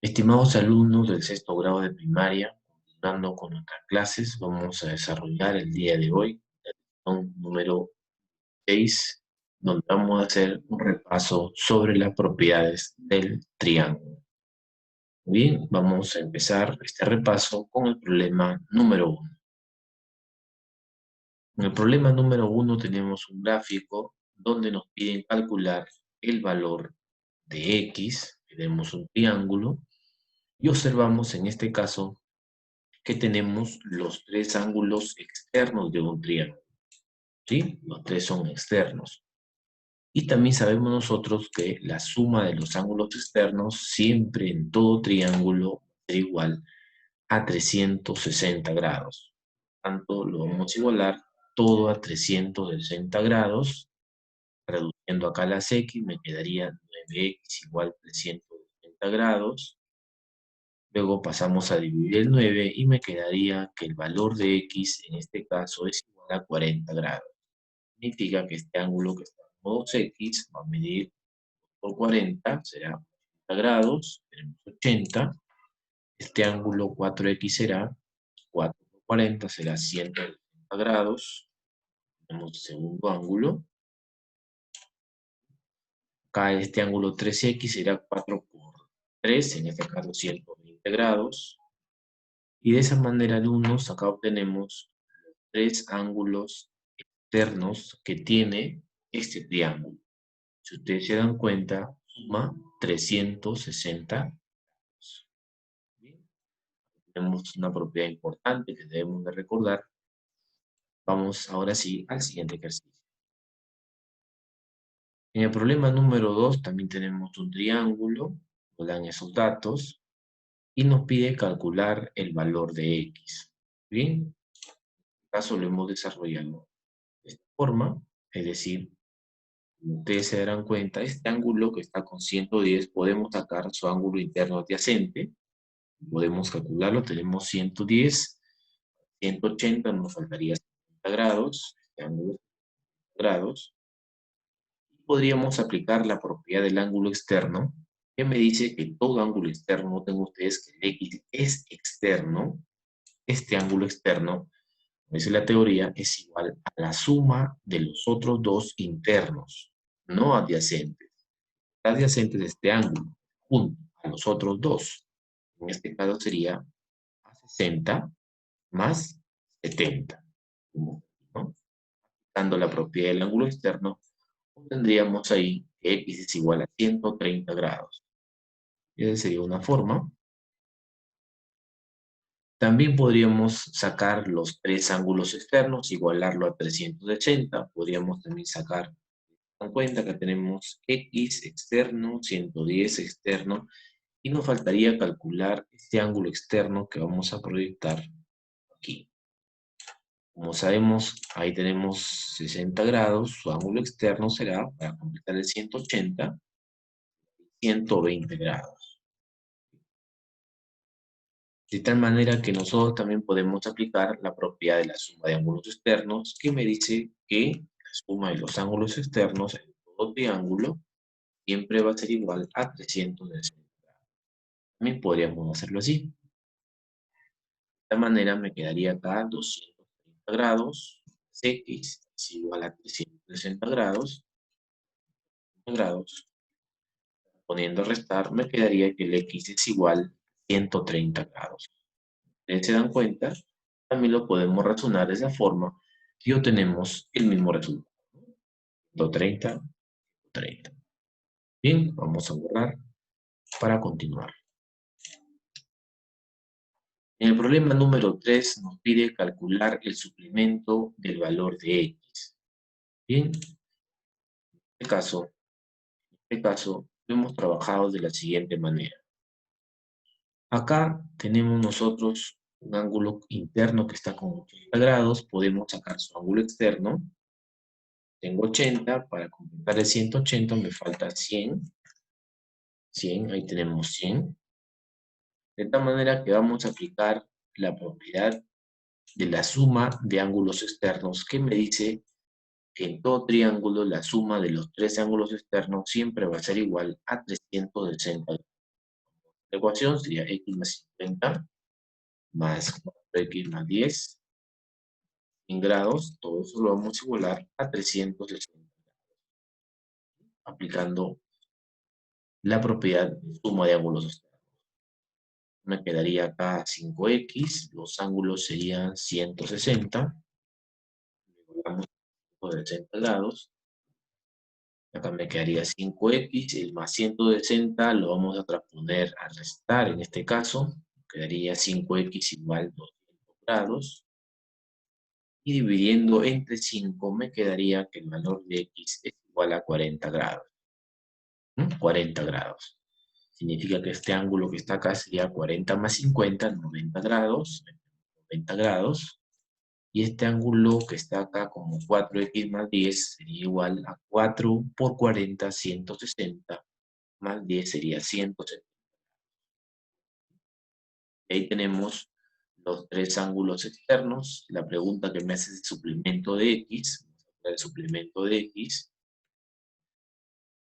Estimados alumnos del sexto grado de primaria, continuando con nuestras clases, vamos a desarrollar el día de hoy la lección número 6, donde vamos a hacer un repaso sobre las propiedades del triángulo. Bien, vamos a empezar este repaso con el problema número 1. En el problema número 1 tenemos un gráfico donde nos piden calcular el valor de x, tenemos un triángulo, y observamos en este caso que tenemos los tres ángulos externos de un triángulo, ¿sí? Los tres son externos. Y también sabemos nosotros que la suma de los ángulos externos siempre en todo triángulo es igual a 360 grados. Por tanto, lo vamos a igualar todo a 360 grados. Reduciendo acá las x, me quedaría 9x igual a 360 grados. Luego pasamos a dividir el 9 y me quedaría que el valor de x en este caso es igual a 40 grados. Significa que este ángulo que está en 2x va a medir por 40, será 80 grados, tenemos 80. Este ángulo 4x será 4 por 40, será 180 grados. Tenemos el segundo ángulo. Acá este ángulo 3x será 4 por 3, en este caso 120 grados. Y de esa manera, alumnos, acá obtenemos tres ángulos externos que tiene este triángulo. Si ustedes se dan cuenta, suma 360 grados. Bien, tenemos una propiedad importante que debemos de recordar. Vamos ahora sí al siguiente ejercicio. En el problema número 2 también tenemos un triángulo, nos dan esos datos y nos pide calcular el valor de x. Bien, en este caso lo hemos desarrollado de esta forma, es decir, como ustedes se darán cuenta, este ángulo que está con 110, podemos sacar su ángulo interno adyacente, podemos calcularlo, tenemos 110, 180, nos faltaría 50 grados, este ángulo es 50 grados. Podríamos aplicar la propiedad del ángulo externo, que me dice que todo ángulo externo, noten ustedes que el x es externo, este ángulo externo, como dice la teoría, es igual a la suma de los otros dos internos, no adyacentes. Adyacentes de este ángulo, junto a los otros dos. En este caso sería 60 más 70. ¿No? Dando la propiedad del ángulo externo, tendríamos ahí que x es igual a 130 grados. Y esa sería una forma. También podríamos sacar los tres ángulos externos, igualarlo a 360. Podríamos también sacar, en cuenta que tenemos x externo, 110 externo, y nos faltaría calcular este ángulo externo que vamos a proyectar aquí. Como sabemos, ahí tenemos 60 grados, su ángulo externo será, para completar el 180, 120 grados. De tal manera que nosotros también podemos aplicar la propiedad de la suma de ángulos externos, que me dice que la suma de los ángulos externos en todo triángulo siempre va a ser igual a 360 grados. También podríamos hacerlo así. De esta manera me quedaría acá 230 grados, x es igual a 360 grados. Poniendo a restar, me quedaría que el x es igual a 130 grados. Ustedes se dan cuenta, también lo podemos razonar de esa forma y obtenemos el mismo resultado. 130, 30. Bien, vamos a borrar para continuar. En el problema número 3 nos pide calcular el suplemento del valor de x. Bien, en este caso lo hemos trabajado de la siguiente manera. Acá tenemos nosotros un ángulo interno que está con 80 grados, podemos sacar su ángulo externo. Tengo 80, para completar el 180 me falta 100. 100, ahí tenemos 100. De tal manera que vamos a aplicar la propiedad de la suma de ángulos externos, que me dice que en todo triángulo la suma de los tres ángulos externos siempre va a ser igual a 360 grados. La ecuación sería x más 50 más 4x más 10 en grados. Todo eso lo vamos a igualar a 360, aplicando la propiedad de suma de ángulos externos. Me quedaría acá 5x, los ángulos serían 160, igualamos de 80 grados. Acá me quedaría 5x, el más 160 lo vamos a transponer a restar en este caso. Quedaría 5x igual 200 grados. Y dividiendo entre 5 me quedaría que el valor de x es igual a 40 grados. 40 grados. Significa que este ángulo que está acá sería 40 más 50, 90 grados. 90 grados. Y este ángulo que está acá como 4x más 10 sería igual a 4 por 40, 160, más 10 sería 170. Ahí tenemos los tres ángulos externos. La pregunta que me hace es el suplemento de x. El suplemento de x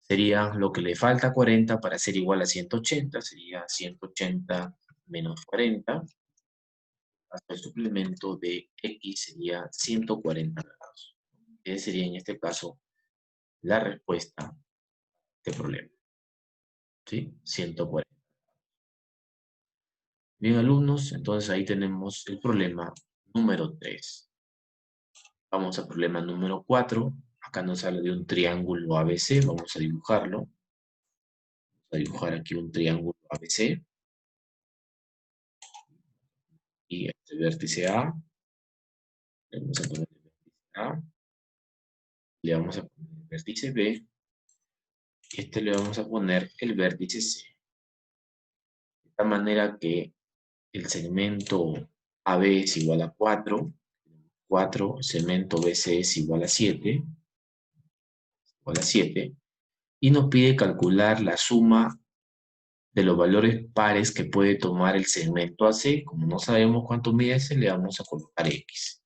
sería lo que le falta 40 para ser igual a 180. Sería 180 menos 40. Hasta el suplemento de x sería 140 grados. Esa sería en este caso la respuesta a este problema. ¿Sí? 140. Bien, alumnos, entonces ahí tenemos el problema número 3. Vamos al problema número 4. Acá nos habla de un triángulo ABC. Vamos a dibujarlo. Vamos a dibujar aquí un triángulo ABC. Y este vértice A. Le vamos a poner el vértice A. Le vamos a poner el vértice B. Este le vamos a poner el vértice C. De esta manera que el segmento AB es igual a 4. 4, segmento BC es igual a 7. Igual a 7. Y nos pide calcular la suma de los valores pares que puede tomar el segmento AC. Como no sabemos cuánto mide ese, le vamos a colocar X.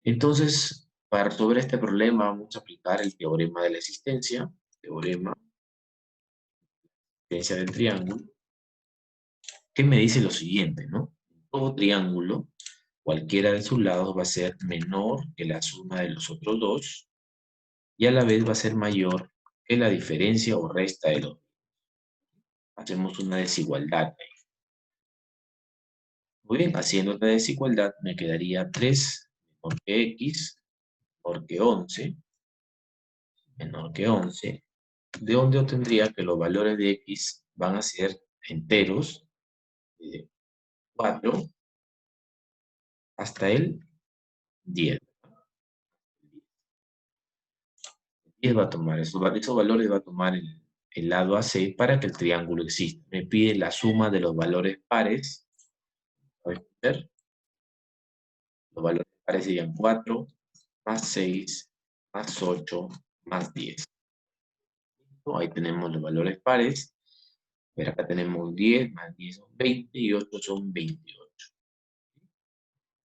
Entonces, para resolver este problema, vamos a aplicar el teorema de la existencia. Teorema de la existencia del triángulo. Que me dice lo siguiente, ¿no? Todo triángulo, cualquiera de sus lados va a ser menor que la suma de los otros dos. Y a la vez va a ser mayor que la diferencia o resta de los. Hacemos una desigualdad. Muy bien, haciendo la desigualdad me quedaría 3 menor que x, menor que 11, menor que 11, de donde obtendría que los valores de x van a ser enteros, de 4 hasta el 10. 10 va a tomar, esos valores va a tomar el lado AC para que el triángulo exista. Me pide la suma de los valores pares. Voy a ver. Los valores pares serían 4 más 6 más 8 más 10. Ahí tenemos los valores pares. Pero acá tenemos 10 más 10 son 20 y 8 son 28.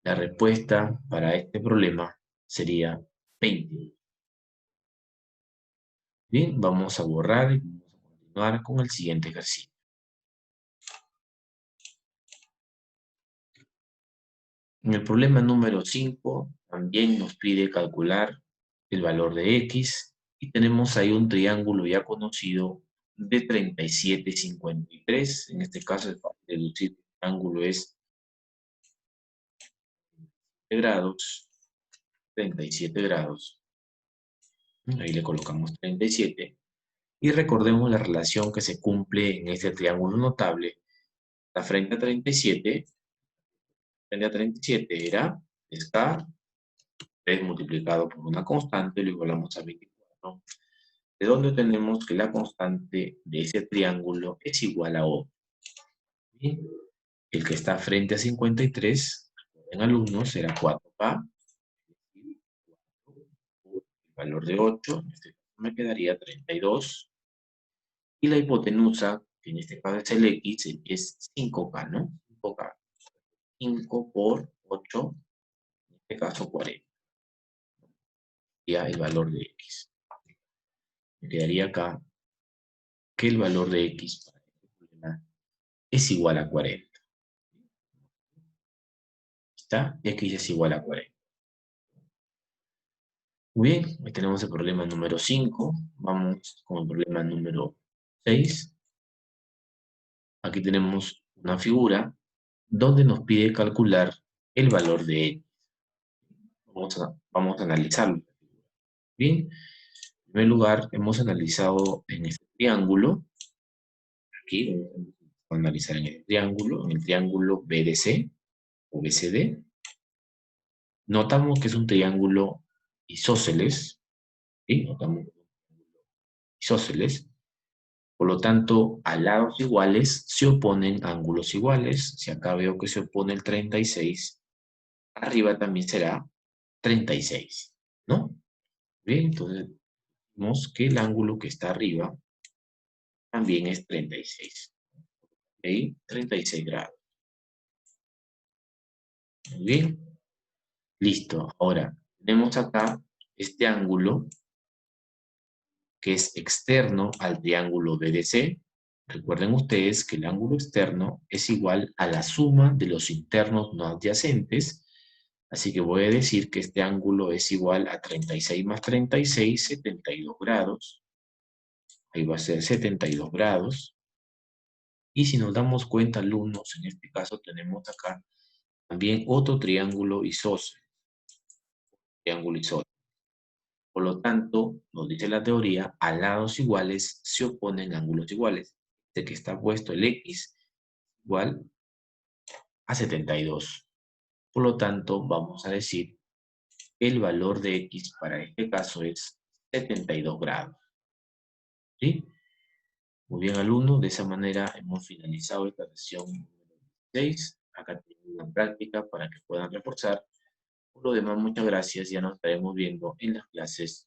La respuesta para este problema sería 20. Bien, vamos a borrar y vamos a continuar con el siguiente ejercicio. En el problema número 5 también nos pide calcular el valor de x y tenemos ahí un triángulo ya conocido de 37,53. En este caso es fácil deducir que el ángulo es de grados, 37 grados. Ahí le colocamos 37. Y recordemos la relación que se cumple en este triángulo notable. La frente a 37, frente a 37 era esta 3 multiplicado por una constante, lo igualamos a 24. De donde tenemos que la constante de ese triángulo es igual a 8. Bien. El que está frente a 53, en alumnos, será 4K. El valor de 8, en este caso me quedaría 32. Y la hipotenusa, que en este caso es el X, es 5K, ¿no? 5K. 5 por 8, en este caso 40. Ya el valor de X. Me quedaría acá que el valor de x para este problema es igual a 40. ¿Está? X es igual a 40. Muy bien, ahí tenemos el problema número 5. Vamos con el problema número 6. Aquí tenemos una figura donde nos pide calcular el valor de x. Vamos a analizarlo. Bien, en primer lugar, hemos analizado en este triángulo. Aquí vamos a analizar en el triángulo BDC o BCD. Notamos que es un triángulo isósceles. ¿Sí? Notamos isósceles. Por lo tanto, a lados iguales se oponen ángulos iguales. Si acá veo que se opone el 36, arriba también será 36, ¿no? Bien, entonces vemos que el ángulo que está arriba también es 36. ¿Ok? 36 grados. Muy bien, listo. Ahora, tenemos acá este ángulo que es externo al triángulo BDC. Recuerden ustedes que el ángulo externo es igual a la suma de los internos no adyacentes. Así que voy a decir que este ángulo es igual a 36 más 36, 72 grados. Ahí va a ser 72 grados. Y si nos damos cuenta, alumnos, en este caso tenemos acá también otro triángulo isósceles. Triángulo isósceles. Por lo tanto, nos dice la teoría, a lados iguales se oponen ángulos iguales. De que está puesto el x igual a 72. Por lo tanto, vamos a decir que el valor de x para este caso es 72 grados. ¿Sí? Muy bien, alumnos. De esa manera hemos finalizado esta sesión número 16. Acá tienen una práctica para que puedan reforzar. Por lo demás, muchas gracias. Ya nos estaremos viendo en las clases